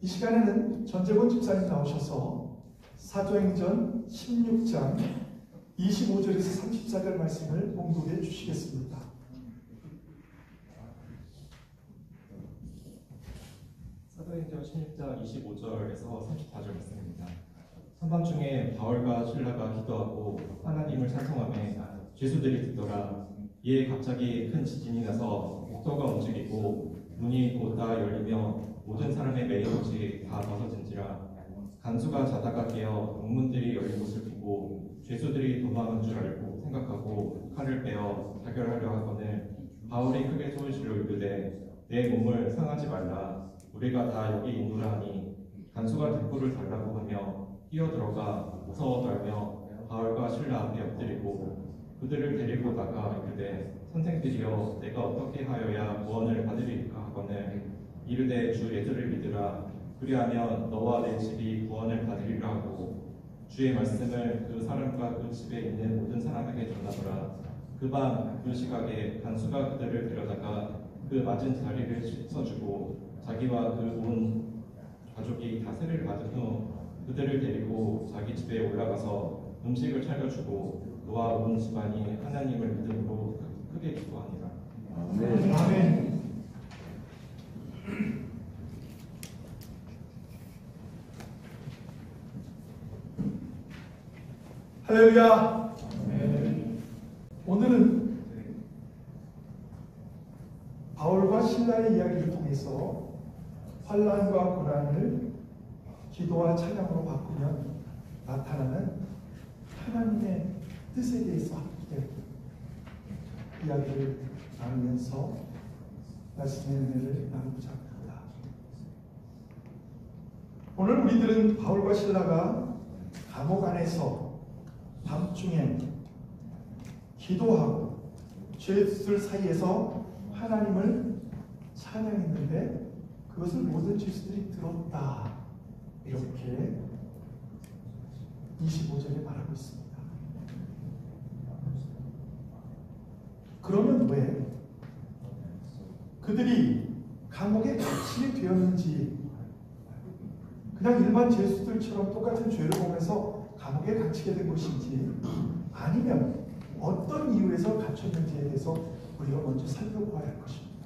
이 시간에는 전재곤 집사님 나오셔서 사도행전 16장 25절에서 34절 말씀을 봉독해 주시겠습니다. 사도행전 16장 25절에서 34절 말씀입니다. 한밤중에 바울과 실라가 기도하고 하나님을 찬송하며 죄수들이 듣더라. 이에 갑자기 큰 지진이 나서 목도가 움직이고 문이 곧 다 열리며 모든 사람의 매일 옷이 다 벗어진지라. 간수가 자다가 깨어 동문들이 열린 것을 보고 죄수들이 도망한 줄 알고 생각하고 칼을 빼어 타결하려 하거늘 바울이 크게 소리질러 이르되 내 몸을 상하지 말라. 우리가 다 여기 있노라 하니 간수가 등불을 달라고 하며 뛰어들어가 무서워 떨며 바울과 실라 앞에 엎드리고 그들을 데리고 나가 이르되 선생들이여 내가 어떻게 하여야 구원을 받으리까 하거늘 이르되 주 예수를 믿으라. 그리하면 너와 내 집이 구원을 받으리라 하고 주의 말씀을 그 사람과 그 집에 있는 모든 사람에게 전하더라. 그 밤 그 시각에 간수가 그들을 데려다가 그 맞은 자리를 씻어주고 자기와 그 온 가족이 다 세례를 받은 후 그들을 데리고 자기 집에 올라가서 음식을 차려주고 그와 온 집안이 하나님을 믿음으로 크게 기도하니라. 아멘. 아멘. 할렐루야. 아멘. 오늘은 바울과 실라의 이야기를 통해서 환난과 고난을 기도와 찬양으로 바꾸면 나타나는 하나님의 뜻에 대해서 함께 이야기를 나누면서 말씀의 은혜를 나누고자 합니다. 오늘 우리들은 바울과 실라가 감옥 안에서 밤중에 기도하고 죄수들 사이에서 하나님을 찬양했는데 그것을 모든 죄수들이 들었다. 이렇게 25절에 말하고 있습니다. 그러면 왜 그들이 감옥에 갇히게 되었는지, 그냥 일반 죄수들처럼 똑같은 죄를 보면서 감옥에 갇히게 된 것인지, 아니면 어떤 이유에서 갇혔는지에 대해서 우리가 먼저 살펴보아야 할 것입니다.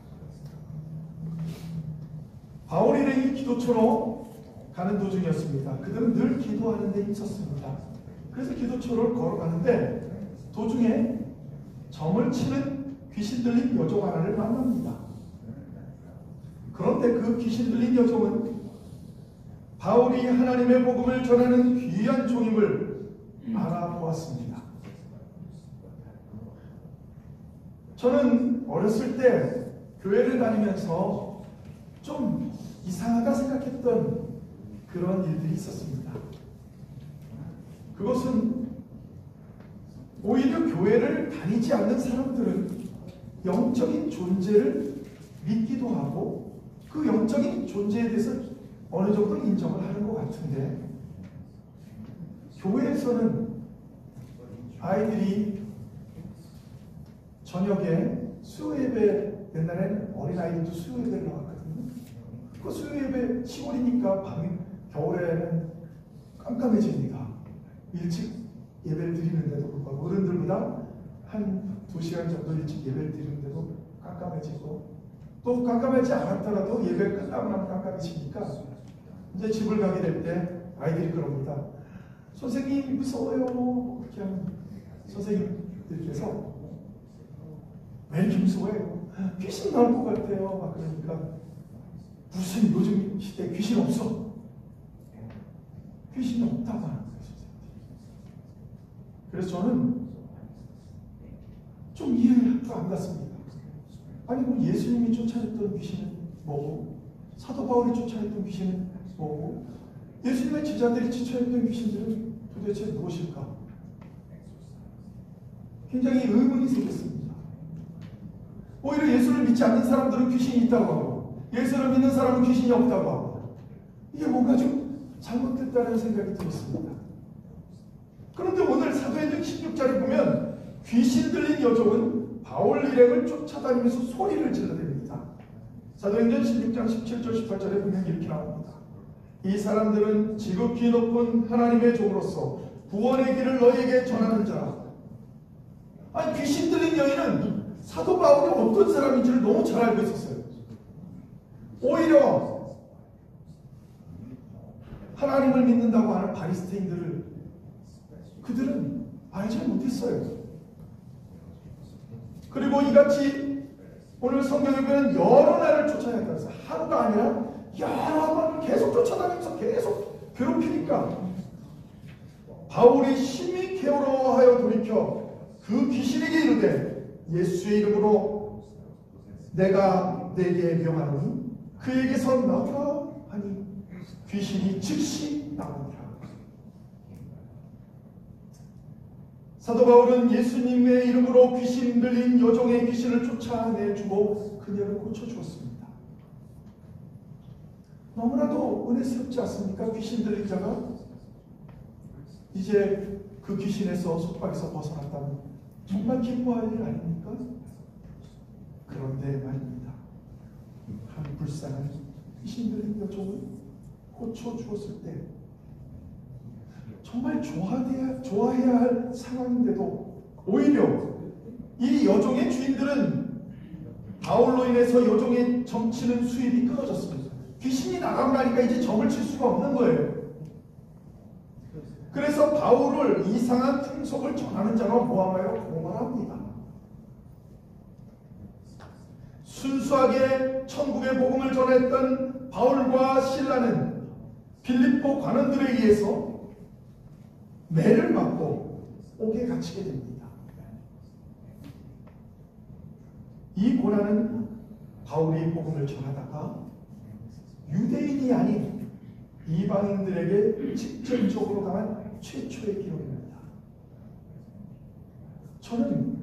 바울이 이 기도처로 가는 도중이었습니다. 그들은 늘 기도하는 데 있었습니다. 그래서 기도처를 걸어가는데 도중에 점을 치는 귀신 들린 여종 하나를 만납니다. 그런데 그 귀신 들린 여종은 바울이 하나님의 복음을 전하는 귀한 종임을 알아보았습니다. 저는 어렸을 때 교회를 다니면서 좀 이상하다 생각했던 그런 일들이 있었습니다. 그것은 오히려 교회를 다니지 않는 사람들은 영적인 존재를 믿기도 하고 그 영적인 존재에 대해서 어느 정도 인정을 하는 것 같은데, 교회에서는 아이들이 저녁에 수요예배, 옛날에는 어린아이들도 수요예배를 나왔거든요. 그 수요예배 시골이니까 겨울에는 깜깜해집니다. 일찍 예배를 드리는데도 불구하고 어른들보다 한 2시간 정도 일찍 예배를 드리는데도 깜깜해지고, 또 깜깜하지 않았더라도 예배 끝나고 나면 깜깜해지니까 이제 집을 가게 될 때 아이들이 그럽니다. 선생님 무서워요. 그렇게 하면 선생님들께서 왜 이렇게 무서워요? 귀신 나올 것 같아요. 막 그러니까 무슨 요즘 시대에 귀신 없어. 귀신이 없다고 하는 거예요. 그래서 저는 좀 이해가 안 갔습니다. 아니 그럼 예수님이 쫓아냈던 귀신은 뭐고, 사도 바울이 쫓아냈던 귀신은 뭐고, 예수님의 제자들이 쫓아냈던 귀신들은 도대체 무엇일까? 굉장히 의문이 생겼습니다. 오히려 예수를 믿지 않는 사람들은 귀신이 있다고 하고, 예수를 믿는 사람은 귀신이 없다고 하고, 이게 뭔가 좀 잘못됐다는 생각이 들었습니다. 그런데 오늘 사도행전 16절에 보면 귀신 들린 여종은 바울 일행을 쫓아다니면서 소리를 질러댑니다. 사도행전 16장 17절 18절에 보면 이렇게 나옵니다. 이 사람들은 지극히 높은 하나님의 종으로서 구원의 길을 너희에게 전하는 자라. 아니 귀신 들린 여인은 사도 바울이 어떤 사람인지를 너무 잘 알고 있었어요. 오히려 하나님을 믿는다고 하는 바리새인들을 그들은 알지 못했어요. 그리고 이같이 오늘 성경에 보면 여러 날을 쫓아야 한다 해서 하루가 아니라 여러 번을 계속 쫓아다니면서 계속 괴롭히니까 바울이 심히 괴로워하여 돌이켜 그 귀신에게 이르되 예수의 이름으로 내가 내게 명하노니 그에게서 나오라 하니 귀신이 즉시 나오니라. 사도 바울은 예수님의 이름으로 귀신 들린 여종의 귀신을 쫓아내주고 그녀를 고쳐주었습니다. 너무나도 은혜스럽지 않습니까? 귀신 들린 자가 이제 그 귀신에서 속박에서 벗어났다면 정말 기뻐할 일 아닙니까? 그런데 말입니다. 한 불쌍한 귀신 들린 여종을 고쳐주었을 때 정말 좋아해야 할 상황인데도 오히려 이 여종의 주인들은 바울로 인해서 여종의 점치는 수입이 끊어졌습니다. 귀신이 나가고 나니까 이제 점을 칠 수가 없는 거예요. 그래서 바울을 이상한 풍속을 전하는 자로 모함하여 고발합니다. 순수하게 천국의 복음을 전했던 바울과 실라는 빌립보 관원들에 의해서 매를 맞고 옥에 갇히게 됩니다. 이 고난은 바울이 복음을 전하다가 유대인이 아닌 이방인들에게 직접적으로 당한 최초의 기록입니다. 저는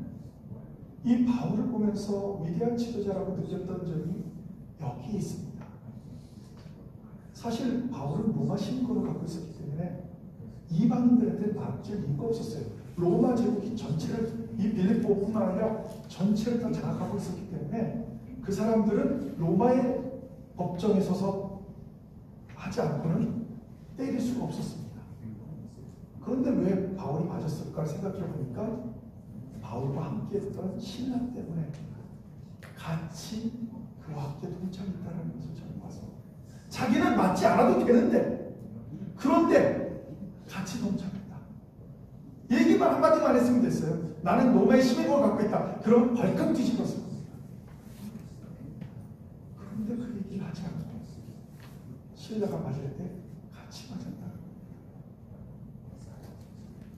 이 바울을 보면서 위대한 지도자라고 느꼈던 점이 여기 있습니다. 사실 바울은 로마 신분을 갖고 있었기 때문에 이방인들한테 맡길 이유가 없었어요. 로마 제국이 전체를, 이 빌립보뿐만 아니라 전체를 다 장악하고 있었기 때문에 그 사람들은 로마의 법정에 서서 하지 않고는 때릴 수가 없었습니다. 그런데 왜 바울이 맞았을까 생각해 보니까 바울과 함께 했던 신라 때문에 같이 그와 함께 동참했다는 것을 저는 봐서 자기는 맞지 않아도 되는데 그런데 같이 동참했다. 얘기만 한마디만 했으면 됐어요. 나는 로마의 시민권을 갖고 있다. 그럼 벌컥 뒤집었을 겁니다. 그런데 그 얘기를 하지 않고 신라가 맞을 때 같이 맞았다.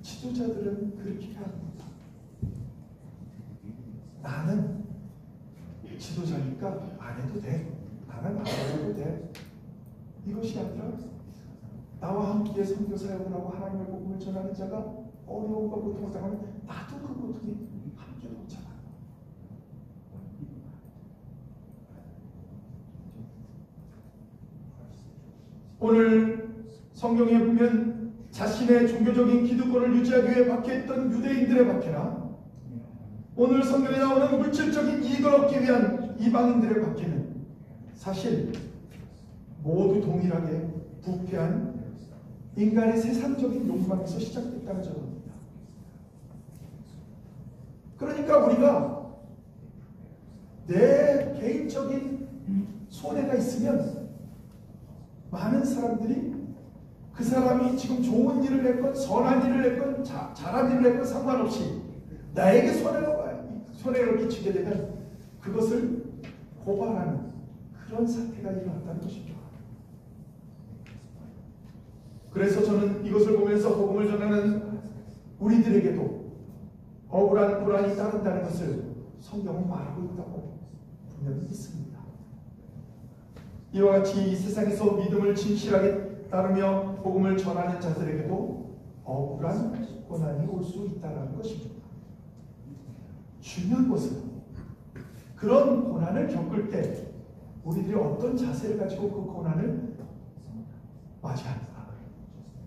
지도자들은 그렇게 합니다. 나는 지도자니까 안 해도 돼. 나는 안 해도 돼. 이것이 아니라 나와 함께 선교 사역을 하고 하나님의 복음을 전하는 자가 어려움과 고통을 당하면 나도 그 고통에 함께 동참하는 거예요. 오늘 성경에 보면 자신의 종교적인 기득권을 유지하기 위해 박해했던 유대인들의 박해나 오늘 성경에 나오는 물질적인 이익을 얻기 위한 이방인들의 박해는 사실 모두 동일하게 부패한 인간의 세상적인 욕망에서 시작됐다는 점입니다. 그러니까 우리가 내 개인적인 손해가 있으면 많은 사람들이 그 사람이 지금 좋은 일을 했건 선한 일을 했건 잘한 일을 했건 상관없이 나에게 손해를 끼치게 되면 그것을 고발하는 그런 사태가 일어났다는 것이죠. 그래서 저는 이것을 보면서 복음을 전하는 우리들에게도 억울한 고난이 따른다는 것을 성경은 말하고 있다고 분명히 믿습니다. 이와 같이 이 세상에서 믿음을 진실하게 따르며 복음을 전하는 자들에게도 억울한 고난이 올 수 있다는 것입니다. 중요한 것은 그런 고난을 겪을 때 우리들이 어떤 자세를 가지고 그 고난을 맞이하는가,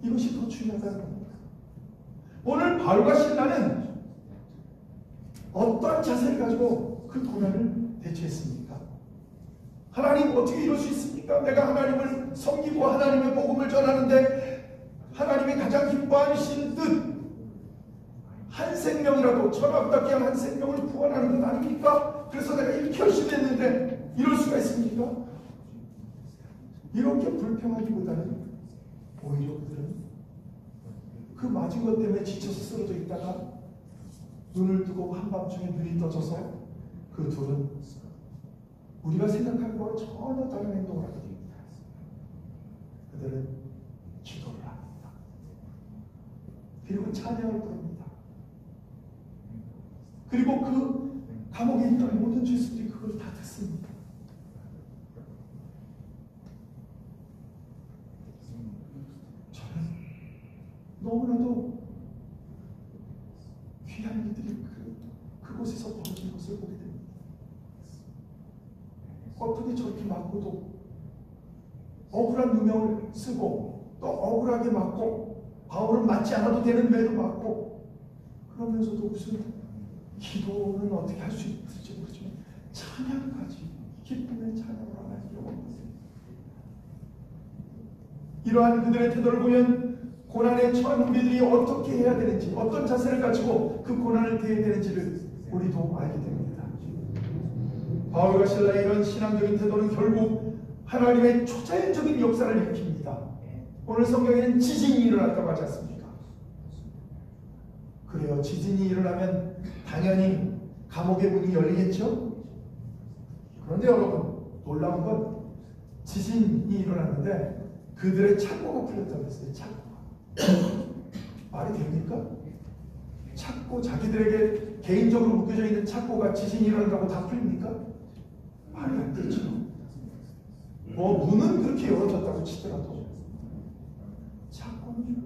이것이 더 중요하다는 겁니다. 오늘 바울과 실라는 어떤 자세를 가지고 그 고난을 대처했습니까? 하나님 어떻게 이럴 수 있습니까? 내가 하나님을 섬기고 하나님의 복음을 전하는데 하나님이 가장 기뻐하시는 뜻, 한 생명이라도 천하답게 한 생명을 구원하는 것 아닙니까? 그래서 내가 이렇게 열심히 했는데 이럴 수가 있습니까? 이렇게 불평하기보다는 오히려 그들은 그 맞은 것 때문에 지쳐서 쓰러져 있다가 눈을 뜨고 한밤중에 눈이 떠져서 그 둘은 우리가 생각한 것과 전혀 다른 행동을 하게 됩니다. 그들은 기도를 합니다. 그리고 찬양을 부릅니다. 그리고 그 감옥에 있던 모든 죄수들이 그걸 다 듣습니다. 저는 너무나도 귀한 일들이 그곳에서 벌어진 것을 보게 됩니다. 어떻게 저렇게 맞고도 억울한 누명을 쓰고 또 억울하게 맞고 바울은 맞지 않아도 되는 매도 맞고 그러면서도 무슨 기도는 어떻게 할 수 있을지 모르지만 찬양까지 기쁨의 찬양을 하나님께 원합니다. 이러한 그들의 태도를 보면 고난에 처한 우리들이 어떻게 해야 되는지, 어떤 자세를 가지고 그 고난을 대해야 되는지를 우리도 알게 됩니다. 바울과 실라의 이런 신앙적인 태도는 결국 하나님의 초자연적인 역사를 일으킵니다. 오늘 성경에는 지진이 일어났다고 하지 않습니까? 그래요. 지진이 일어나면 당연히 감옥의 문이 열리겠죠? 그런데 여러분, 놀라운 건 지진이 일어났는데 그들의 착고가 풀렸다고 했어요. 착고가. 말이 됩니까? 착고, 자기들에게 개인적으로 묶여져 있는 착고가 지진이 일어난다고 다 풀립니까? 말이 안 되죠. 문은 그렇게 열어졌다고 치더라도 착고는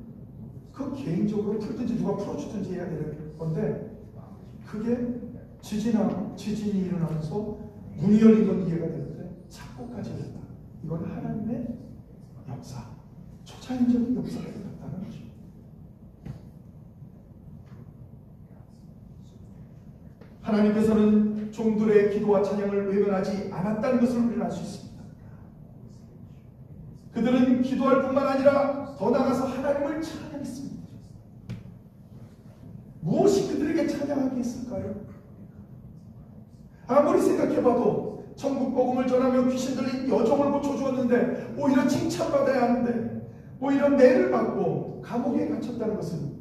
그 개인적으로 풀든지 누가 풀어주든지 해야 되는 건데 그게 지진이 일어나면서 문이 열린 건 이해가 되는데 착고까지 했다. 이건 하나님의 역사, 초자연적인 역사가 일어났다는 거죠. 하나님께서는 종들의 기도와 찬양을 외면하지 않았다는 것을 우리는 알 수 있습니다. 그들은 기도할 뿐만 아니라 더 나아가서 하나님을 찬양했습니다. 무엇이 그들에게 찬양하게 했을까요? 아무리 생각해봐도 천국 복음을 전하며 귀신들이 여종을 고쳐주었는데 오히려 칭찬받아야 하는데 오히려 매를 받고 감옥에 갇혔다는 것은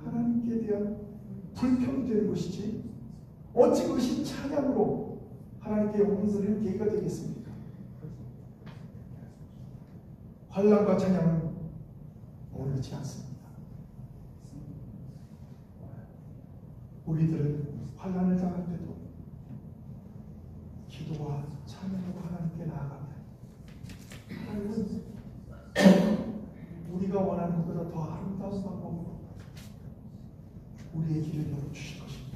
하나님께 대한 불평이 되는 것이지 어찌 그것이 찬양으로 하나님께 영광 돌리는 계기가 되겠습니까? 환난과 찬양은 어울리지 않습니다. 우리들은 환난을 당할 때도 기도와 찬양으로 하나님께 나아가면 하나님은 우리가 원하는 것보다 더 아름다운 방법으로 우리의 길을 열어주실 것입니다.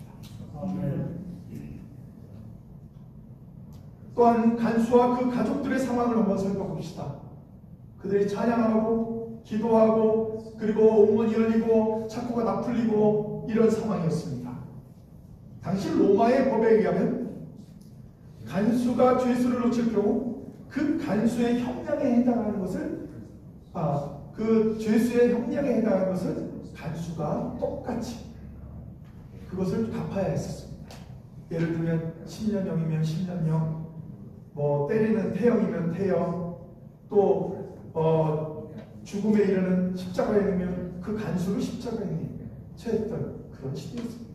또한 간수와 그 가족들의 상황을 한번 살펴봅시다. 그들이 찬양하고 기도하고 그리고 옥문이 열리고 착고가 다 풀리고 이런 상황이었습니다. 당시 로마의 법에 의하면 간수가 죄수를 놓칠 경우 그 간수의 형량에 해당하는 것을 그 죄수의 형량에 해당하는 것을 간수가 똑같이 그것을 갚아야 했었습니다. 예를 들면 10년형이면 10년형, 때리는 태형이면 태형, 또 죽음에 이르는 십자가에 이르면 그 간수를 십자가에 처했던 그런 시대였습니다.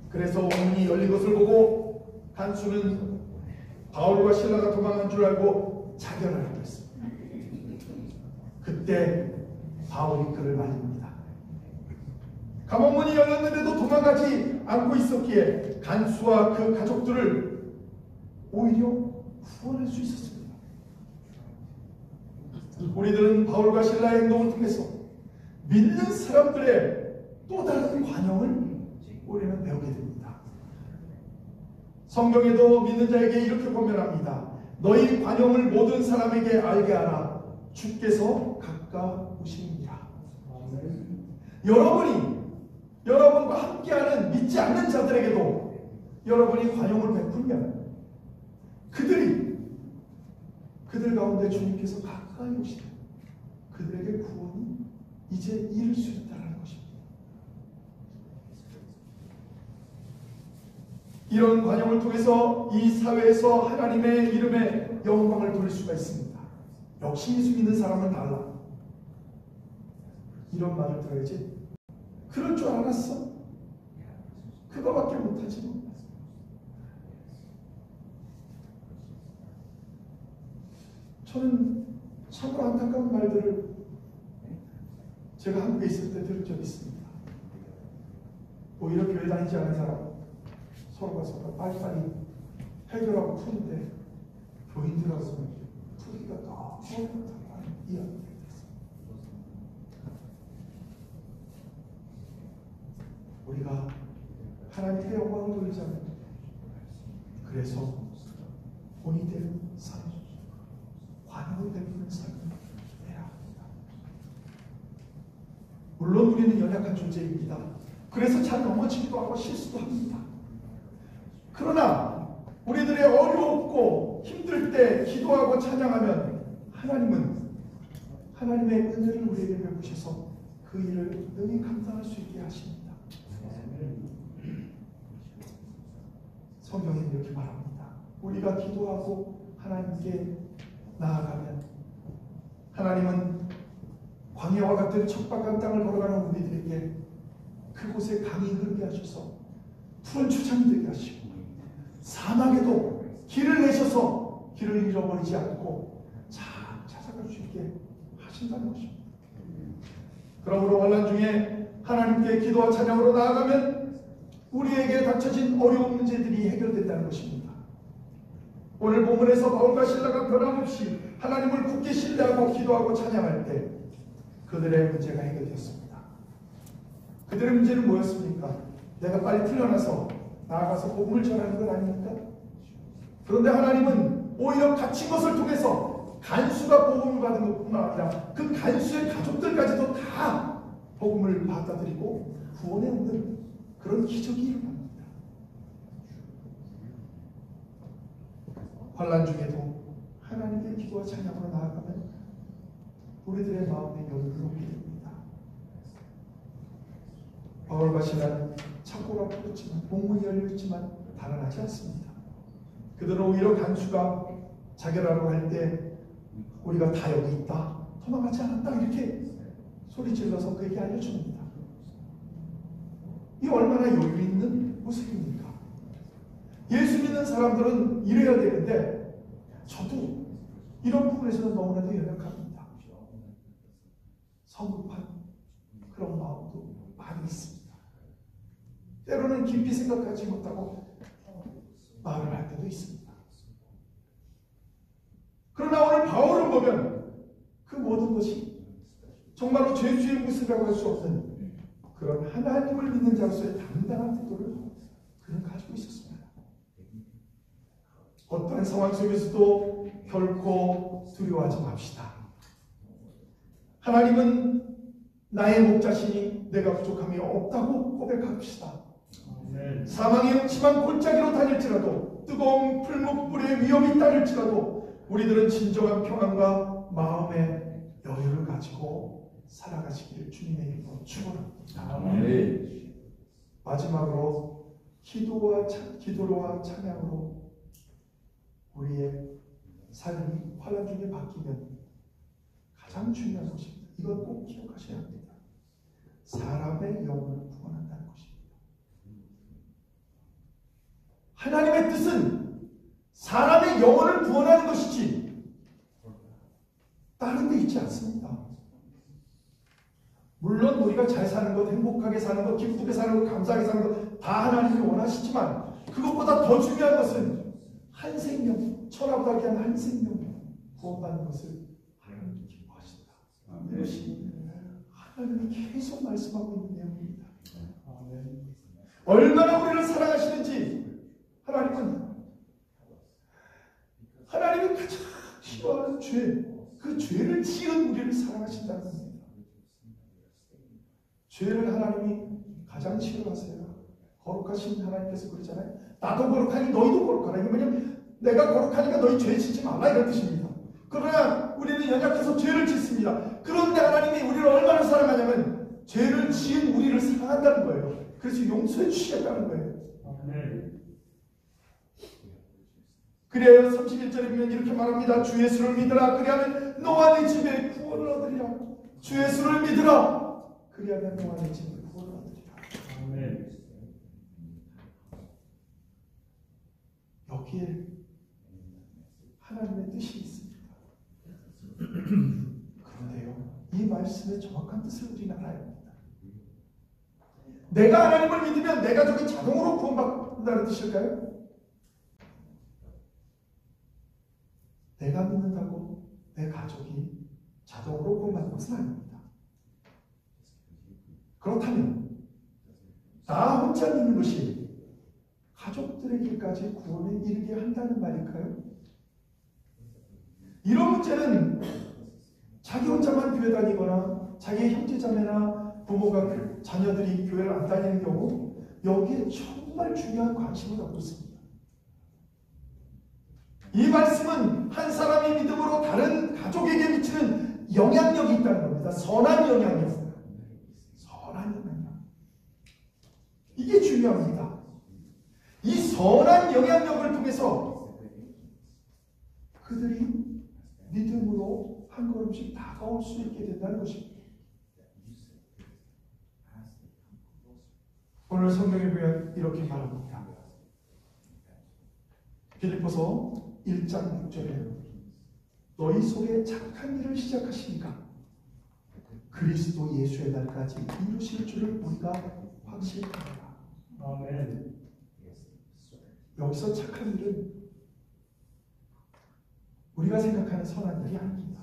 그래서 문이 열린 것을 보고 간수는 바울과 실라가 도망한 줄 알고 자결을 하고 있습니다. 그때 바울이 그를 말립니다. 감옥문이 열렸는데도 도망가지 않고 있었기에 간수와 그 가족들을 오히려 구원할 수 있었습니다. 우리들은 바울과 실라의 행동을 통해서 믿는 사람들의 또 다른 관용을 우리는 배우게 됩니다. 성경에도 믿는 자에게 이렇게 권면합니다. 너희 관용을 모든 사람에게 알게 하라. 주께서 가까우시니라. 여러분과 함께하는 믿지 않는 자들에게도 여러분이 관용을 베풀면 그들 가운데 주님께서 가까이 오시다. 그들에게 구원이 이제 이룰 수 있다는 것입니다. 이런 관용을 통해서 이 사회에서 하나님의 이름에 영광을 돌릴 수가 있습니다. 역시 예수 믿는 사람은 달라. 이런 말을 들어야지. 그럴 줄 알았어. 그거밖에 못하지 뭐. 저는 참으로 안타까운 말들을 제가 한국에 있을 때 들은 적이 있습니다. 오히려 교회 다니지 않은 사람 서로가 빨리빨리 해결하고 푸는데 교인들하고는 풀기가 너무 어렵다는 이야기가 있습니다. 우리가 하나님께 영광을 돌리자면 그래서 본이 되는 삶, 관용을 베푸는 삶을 해야 합니다. 물론 우리는 연약한 존재입니다. 그래서 잘 넘어지기도 하고 실수도 합니다. 그러나 우리들의 어렵고 힘들 때 기도하고 찬양하면 하나님은 하나님의 은혜를 우리에게 베푸셔서 그 일을 능히 감당할 수 있게 하십니다. 성경에는 이렇게 말합니다. 우리가 기도하고 하나님께 나아가면 하나님은 광야와 같은 척박한 땅을 걸어가는 우리들에게 그곳에 강이 흐르게 하셔서 푸른 초장이 되게 하시고 사막에도 길을 내셔서 길을 잃어버리지 않고 잘 찾아갈 수 있게 하신다는 것입니다. 그러므로 환난 중에 하나님께 기도와 찬양으로 나아가면 우리에게 닥쳐진 어려운 문제들이 해결된다는 것입니다. 오늘 본문에서 바울과 실라가 변함없이 하나님을 굳게 신뢰하고 기도하고 찬양할 때 그들의 문제가 해결되었습니다. 그들의 문제는 뭐였습니까? 내가 빨리 풀려나서 나아가서 복음을 전하는 것 아닙니까? 그런데 하나님은 오히려 갇힌 것을 통해서 간수가 복음을 받은 것뿐만 아니라 그 간수의 가족들까지도 다 복음을 받아들이고 구원에 얻는 그런 기적이 일어납니다. 환난 중에도 하나님께 기도와 찬양으로 나아가면 우리들의 마음에 여유를 얻게 됩니다. 바울과 실라는 창고가 풀렸지만 복문이 열렸지만 달아나지 않습니다. 그들은 오히려 간수가 자결하러 갈 때 우리가 다 여기 있다, 도망가지 않았다 이렇게 소리질러서 그에게 알려줍니다. 이 얼마나 여유 있는 모습입니까? 예수 믿는 사람들은 이래야 되는데 저도 이런 부분에서는 너무나도 연약합니다. 성급한 그런 마음도 많이 있습니다. 때로는 깊이 생각하지 못하고 말을 할 때도 있습니다. 그러나 오늘 바울을 보면 그 모든 것이 정말로 죄수의 모습이라고 할 수 없는 그런 하나님을 믿는 자로서의 당당한 태도를 그는 가지고 있었습니다. 어떤 상황 속에서도 결코 두려워하지 맙시다. 하나님은 나의 목자시니 내가 부족함이 없다고 고백합시다. 사망의 음침한 골짜기로 다닐지라도 뜨거운 풀무불의 위험이 따를지라도 우리들은 진정한 평안과 마음의 여유를 가지고 살아가시기를 주님의 이름으로 축원합니다. 마지막으로 기도와 찬양으로 우리의 삶이 환난 중에 바뀌면 가장 가장 중요한 것입니다. 이건 꼭 기억하셔야 합니다. 사람의 영혼을 구원한다는 것입니다. 하나님의 뜻은 사람의 영혼을 구원하는 것이지 다른 데 있지 않습니다. 물론 우리가 잘 사는 것, 행복하게 사는 것, 기쁘게 사는 것, 감사하게 사는 것 다 하나님이 원하시지만 그것보다 더 중요한 것은 한 생명, 천하보다 귀한 한 생명 구원받는 것을 하나님이 기뻐하신다. 이것이 하나님이 계속 말씀하고 있는 내용입니다. 얼마나 우리를 사랑하시는지 하나님이 가장 싫어하는 죄, 그 죄를 지은 우리를 사랑하신다는 겁니다. 죄를 하나님이 가장 싫어하세요. 거룩하신 하나님께서 그러잖아요. 나도 거룩하니 너희도 거룩하라. 이게 뭐냐면 내가 거룩하니까 너희 죄 짓지 말라 이런 뜻입니다. 그러나 우리는 연약해서 죄를 짓습니다. 그런데 하나님이 우리를 얼마나 사랑하냐면 죄를 지은 우리를 사랑한다는 거예요. 그래서 용서해 주시겠다는 거예요. 그래요. 31절에 보면 이렇게 말합니다. 주 예수를 믿으라. 그리하면 너와 네 집에 구원을 얻으리라. 주 예수를 믿으라. 그리하면 너와 네 집에 구원을 얻으리라. 아멘. 여기에 하나님의 뜻이 있습니다. 그런데요, 이 말씀의 정확한 뜻을 우리는 알아야 합니다. 내가 하나님을 믿으면 내 가족이 자동으로 구원받는다는 뜻일까요? 내가 믿는다고 내 가족이 자동으로 구원받는 것은 아닙니다. 그렇다면 나 혼자 믿는 것이 가족들에게까지 구원에 이르게 한다는 말일까요? 이런 문제는 자기 혼자만 교회 다니거나 자기의 형제자매나 부모가 자녀들이 교회를 안 다니는 경우 여기에 정말 중요한 관심을 얻었습니다. 이 말씀은 한 사람의 믿음으로 다른 가족에게 미치는 영향력이 있다는 겁니다. 선한 영향력. 선한 영향력. 이게 중요합니다. 이 선한 영향력을 통해서 그들이 믿음으로 한 걸음씩 다가올 수 있게 된다는 것입니다. 오늘 성경에 보면 이렇게 말합니다. 빌립보서 1장 6절에 너희 속에 착한 일을 시작하시니까 그리스도 예수의 날까지 이루실 줄을 우리가 확실합니다. 아멘. 여기서 착한 일은 우리가 생각하는 선한 일이 아닙니다.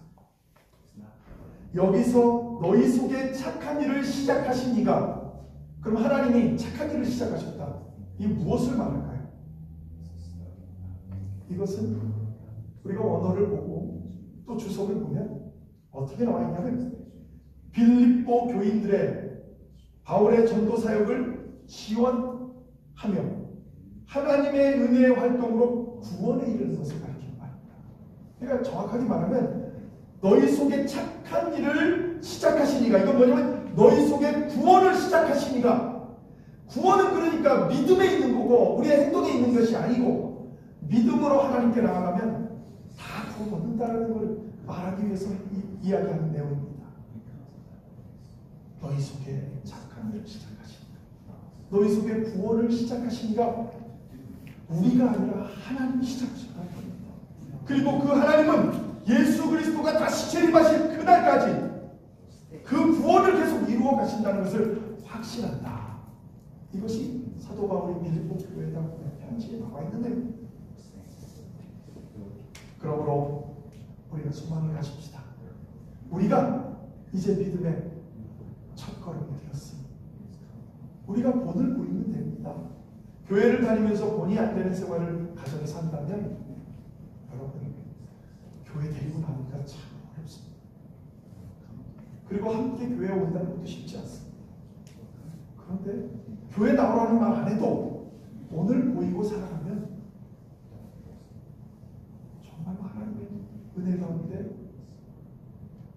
여기서 너희 속에 착한 일을 시작하신 이가, 그럼 하나님이 착한 일을 시작하셨다. 이 무엇을 말할까요? 이것은 우리가 원어를 보고 또 주석을 보면 어떻게 나와 있냐면 빌립보 교인들의 바울의 전도 사역을 지원하며 하나님의 은혜의 활동으로 구원에 이르는 것을 가리키는 말입니다. 그러니까 정확하게 말하면 너희 속에 착한 일을 시작하시니가, 이건 뭐냐면 너희 속에 구원을 시작하시니가, 구원은 그러니까 믿음에 있는 거고 우리의 행동에 있는 것이 아니고 믿음으로 하나님께 나아가면 다 구원 얻는다는 걸 말하기 위해서 이야기하는 내용입니다. 너희 속에 착한 일을 시작하시니가, 너희 속에 구원을 시작하시니가, 우리가 아니라 하나님이 시작하셨다. 그리고 그 하나님은 예수 그리스도가 다시 재림하실 그날까지 그 구원을 계속 이루어 가신다는 것을 확신한다. 이것이 사도 바울이 빌립보 교회에다 편지에 나와 있는 내용입니다. 그러므로 우리가 소망을 가집시다. 우리가 이제 믿음의 첫걸음을 들었습니다. 우리가 본을 보이면 됩니다. 교회를 다니면서 본이 안 되는 생활을 가정에 산다면 여러분 교회 데리고 나오기가 참 어렵습니다. 그리고 함께 교회에 온다는 것도 쉽지 않습니다. 그런데 교회 나오라는 말 안 해도 본을 보이고 살아가면 정말 하나님의 은혜 가운데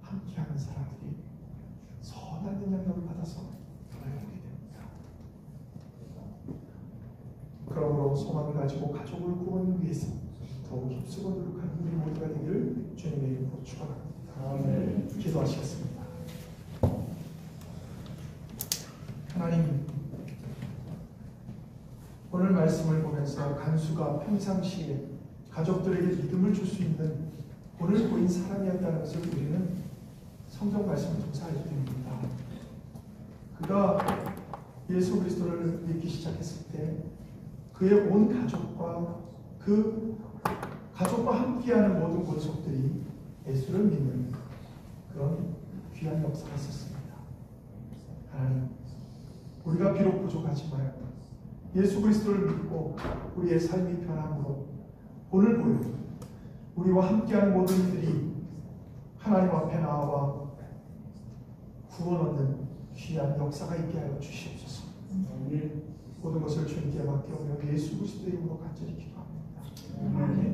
함께하는 사람들이 선한 영향력을 받아서 변화하게 됩니다. 그러므로 소망을 가지고 가족을 구원하기 위해서 더욱 힘쓰고 노력하는 우리 모두가 되기를 주님의 이름으로 축원합니다. 기도하시겠습니다. 하나님, 오늘 말씀을 보면서 간수가 평상시에 가족들에게 믿음을 줄 수 있는 오늘 보인 사람이었다는 것을 우리는 성경 말씀을 통해서 알게 됩니다. 그가 예수 그리스도를 믿기 시작했을 때 그의 온 가족과 그 가족과 함께하는 모든 권속들이 예수를 믿는 그런 귀한 역사가 있었습니다. 하나님, 우리가 비록 부족하지만 예수 그리스도를 믿고 우리의 삶이 변함으로 오늘 보여 우리와 함께하는 모든 이들이 하나님 앞에 나와 구원 얻는 귀한 역사가 있게 하여 주시옵소서. 모든 것을 주님께 맡겨오며 예수 그리스도의 이름으로 간절히 기도합니다. 아멘.